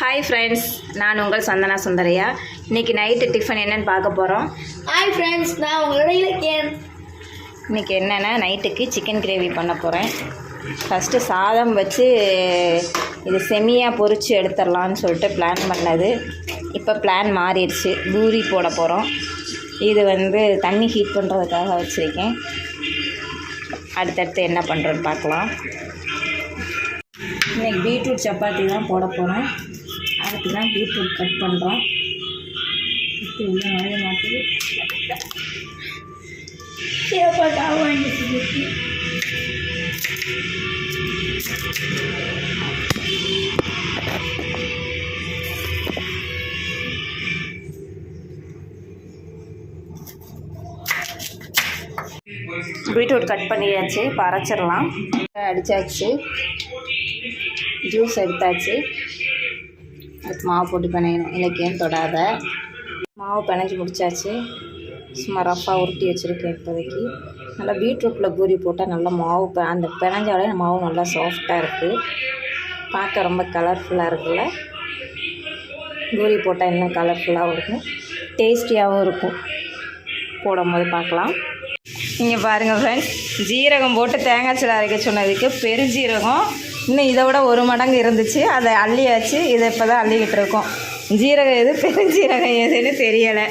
Hi friends, நான் உங்கள் சந்தனா சுந்தரையா. இன்றைக்கி நைட்டு டிஃபன் என்னென்னு பார்க்க போகிறோம். ஹாய் ஃப்ரெண்ட்ஸ், நான் உங்களோட இலக்கியன். இன்றைக்கி என்னென்னா நைட்டுக்கு சிக்கன் கிரேவி பண்ண போகிறேன். ஃபஸ்ட்டு சாதம் வச்சு இது செமியாக பொரித்து எடுத்துடலான்னு சொல்லிட்டு பிளான் பண்ணது. இப்போ பிளான் மாறிடுச்சு. பூரி போட போகிறோம். இது தண்ணி ஹீட் பண்ணுறதுக்காக வச்சுருக்கேன். அடுத்தடுத்து என்ன பண்ணுறோன்னு பார்க்கலாம். இன்றைக்கி பீட்ரூட் சப்பாத்தி தான் போட போகிறேன். அதுக்கு தான் பீட்ரூட் கட் பண்ணுறோம். உள்ள நிறைய மாட்டுது. பீட்ரூட் கட் பண்ணியாச்சு. இப்போ அரைச்சிடலாம். அடித்தாச்சு, ஜூஸ் எடுத்தாச்சு. அதுக்கு மாவு போட்டு பிணையணும். இலக்கியம் தொடாத. மாவு பிணைஞ்சி முடிச்சாச்சு. சும்மா ரஃப்பாக உருட்டி வச்சுருக்கேன். இப்போதைக்கு நல்லா பீட்ரூட்டில் பூரி போட்டால் நல்லா மாவு அந்த பிணைஞ்சாலே மாவு நல்லா சாஃப்டாக இருக்குது. பார்க்க ரொம்ப கலர்ஃபுல்லாக இருக்குல்ல. பூரி போட்டால் இன்னும் கலர்ஃபுல்லாகவும் இருக்கும், டேஸ்டியாகவும் இருக்கும். போடும்போது பார்க்கலாம். இங்கே பாருங்கள் ஃப்ரெண்ட்ஸ், ஜீரகம் போட்டு தேங்காய் சீலை அரைக்க சொன்னதுக்கு பெருஞ்சீரகம் இன்னும் இதை விட 1 மடங்கு இருந்துச்சு. அதை அள்ளியாச்சு. இதை இப்போ தான் அள்ளிக்கிட்டு இருக்கோம். ஜீரகம் எது பெருஞ்சீரகம் எதுன்னு தெரியலை.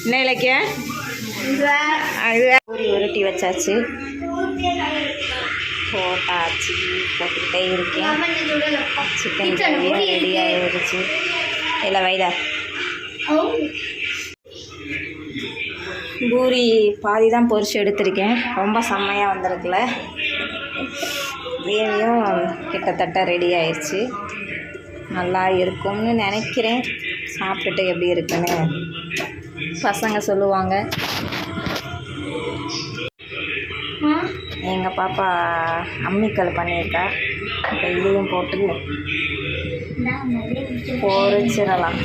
என்ன இலக்கியம்? இது பூரி உருட்டி வச்சாச்சு. போட்டாச்சு. போட்டுக்கிட்டே இருக்கேன். சிக்கன் கிரேவி ரெடியாக இருந்துச்சு. இல்லை வைடா. பூரி பாதி தான் பொரிச்சு எடுத்திருக்கேன். ரொம்ப செம்மையாக வந்திருக்குல்ல. கிரேவியும் கிட்டத்தட்ட ரெடி ஆயிடுச்சு. நல்லா இருக்கும்னு நினைக்கிறேன். சாப்பிட்டுட்டு எப்படி இருக்குன்னு பசங்க சொல்லுவாங்க. எங்கள் பாப்பா அம்மிக்கல் பண்ணியிருக்கா. இப்போ இதையும் போட்டு பொரிச்சிடலாம்.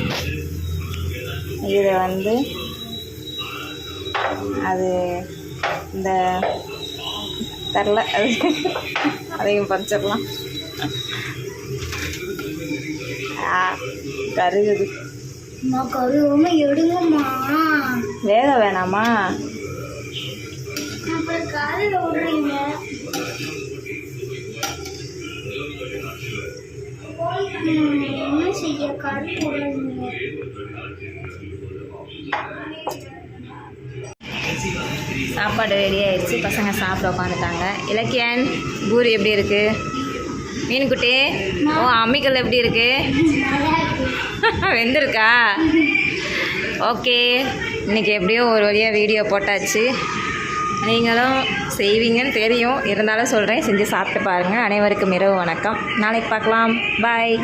இதை அது இந்த தெரில, அதையும் பறிச்சிடலாம். கருகுது. கருவாம எடுங்கம்மா. வேக வேணாமா? என்ன செய்ய கரு. சாப்பாடு ரெடி ஆயிடுச்சு. பசங்க சாப்பிட உட்காந்துட்டாங்க. இலக்கியன், பூரி எப்படி இருக்குது? மீன்குட்டி, ஓ அம்மிக்கல் எப்படி இருக்குது? வெந்திருக்கா? ஓகே, இன்றைக்கி எப்படியோ ஒரு வழியாக வீடியோ போட்டாச்சு. நீங்களும் செய்வீங்கன்னு தெரியும், இருந்தாலும் சொல்கிறேன், செஞ்சு சாப்பிட்டு பாருங்கள். அனைவருக்கும் இரவு வணக்கம். நாளைக்கு பார்க்கலாம். பாய்.